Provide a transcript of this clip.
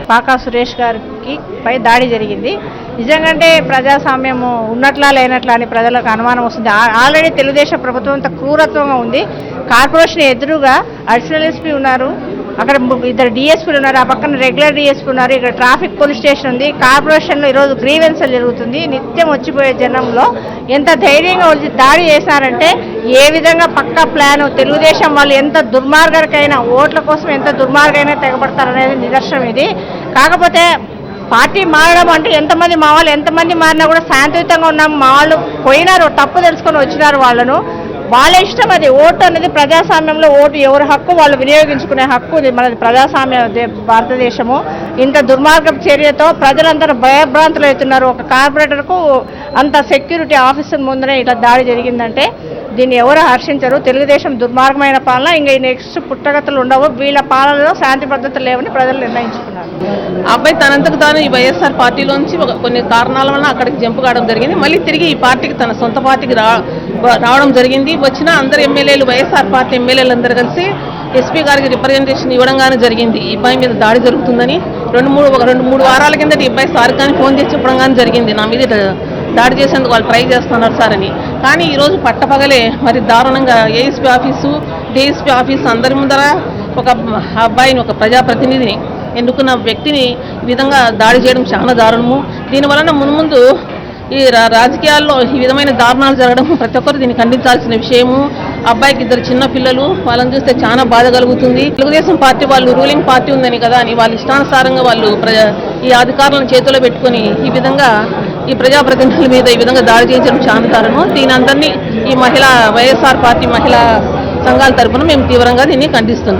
పాకా సురేష్ గారికి పై దాడి జరిగింది. నిజంగానే ప్రజాస్వామ్యము ఉన్నట్లా లేనట్లా అని ప్రజలకు అనుమానం వస్తుంది. ఆల్రెడీ తెలుగుదేశం ప్రభుత్వం అంత క్రూరత్వంగా ఉంది. కార్పొరేషన్ ఎదురుగా అడిషనల్ ఎస్పీ ఉన్నారు, అక్కడ 2 డిఎస్పీలు ఉన్నారు, ఆ పక్కన రెగ్యులర్ డిఎస్పీ ఉన్నారు, ఇక్కడ ట్రాఫిక్ పోలీస్ స్టేషన్ ఉంది. కార్పొరేషన్లో ఈరోజు గ్రీవెన్సల్ జరుగుతుంది. నిత్యం వచ్చిపోయే జనంలో ఎంత ధైర్యంగా వచ్చి దాడి చేశారంటే ఏ విధంగా పక్కా ప్లాన్ తెలుగుదేశం వాళ్ళు ఎంత దుర్మార్గరికైనా ఓట్ల కోసం ఎంత దుర్మార్గైనా తెగబడతారనేది నిదర్శనం ఇది. కాకపోతే పార్టీ మారడం అంటే ఎంతమంది మా వాళ్ళు ఎంతమంది మారినా కూడా శాంతియుతంగా ఉన్నాం. మా వాళ్ళు పోయినారు, తప్పు తెలుసుకొని వచ్చినారు. వాళ్ళ ఇష్టం అది. ఓటు అనేది ప్రజాస్వామ్యంలో ఓటు ఎవరి హక్కు వాళ్ళు వినియోగించుకునే హక్కు. ఇది మనది ప్రజాస్వామ్య భారతదేశము. ఇంత దుర్మార్గపు చర్యతో ప్రజలందరూ భయభ్రాంతులు అవుతున్నారు. ఒక కార్పొరేటర్కు అంత సెక్యూరిటీ ఆఫీసర్ ముందరే ఇట్లా దాడి జరిగిందంటే దీన్ని ఎవరు హర్షించరు. తెలుగుదేశం దుర్మార్గమైన పాలన ఇంకా నెక్స్ట్ పుట్టగతులు ఉండవు. వీళ్ళ పాలనలో శాంతి భద్రతలు లేవని ప్రజలు నిర్ణయించుకున్నారు. అబ్బాయి తనంతకు తాను ఈ వైఎస్ఆర్ పార్టీలోంచి కొన్ని కారణాల వలన అక్కడికి జంపు కావడం జరిగింది. మళ్ళీ తిరిగి ఈ పార్టీకి తన సొంత పార్టీకి రావడం జరిగింది. వచ్చిన అందరు ఎమ్మెల్యేలు వైఎస్ఆర్ పార్టీ ఎమ్మెల్యేలు అందరూ కలిసి ఎస్పీ గారికి రిప్రజెంటేషన్ ఇవ్వడంగానే జరిగింది. ఈ అబ్బాయి మీద దాడి జరుగుతుందని 2-3 వారాల కిందట ఈ అబ్బాయి సార్ కానీ ఫోన్ చేసి చెప్పడంగానే జరిగింది. నా మీద దాడి చేసేందుకు వాళ్ళు ట్రై చేస్తున్నారు సార్ అని. కానీ ఈరోజు పట్టపగలే మరి దారుణంగా ఏఎస్పీ ఆఫీసు, డిఎస్పీ ఆఫీసు అందరి ముందర ఒక అబ్బాయిని, ఒక ప్రజాప్రతినిధిని, ఎన్నుకున్న వ్యక్తిని ఈ విధంగా దాడి చేయడం చాలా దారుణము. దీనివలన మున్ముందు ఈ రాజకీయాల్లో ఈ విధమైన దారుణాలు జరగడం ప్రతి ఒక్కరు దీన్ని ఖండించాల్సిన విషయము. అబ్బాయికి 2 చిన్న పిల్లలు, వాళ్ళని చూస్తే చాలా బాధ కలుగుతుంది. తెలుగుదేశం పార్టీ వాళ్ళు రూలింగ్ పార్టీ ఉందని కదా అని వాళ్ళ ఇష్టానుసారంగా వాళ్ళు ఈ అధికారులను చేతిలో పెట్టుకుని ఈ విధంగా ఈ ప్రజాప్రతినిధుల మీద ఈ విధంగా దాడి చేయించడం చాలా దారుణం. దీని అందరినీ ఈ వైఎస్ఆర్ పార్టీ మహిళా సంఘాల తరఫున మేము తీవ్రంగా దీన్ని ఖండిస్తున్నాం.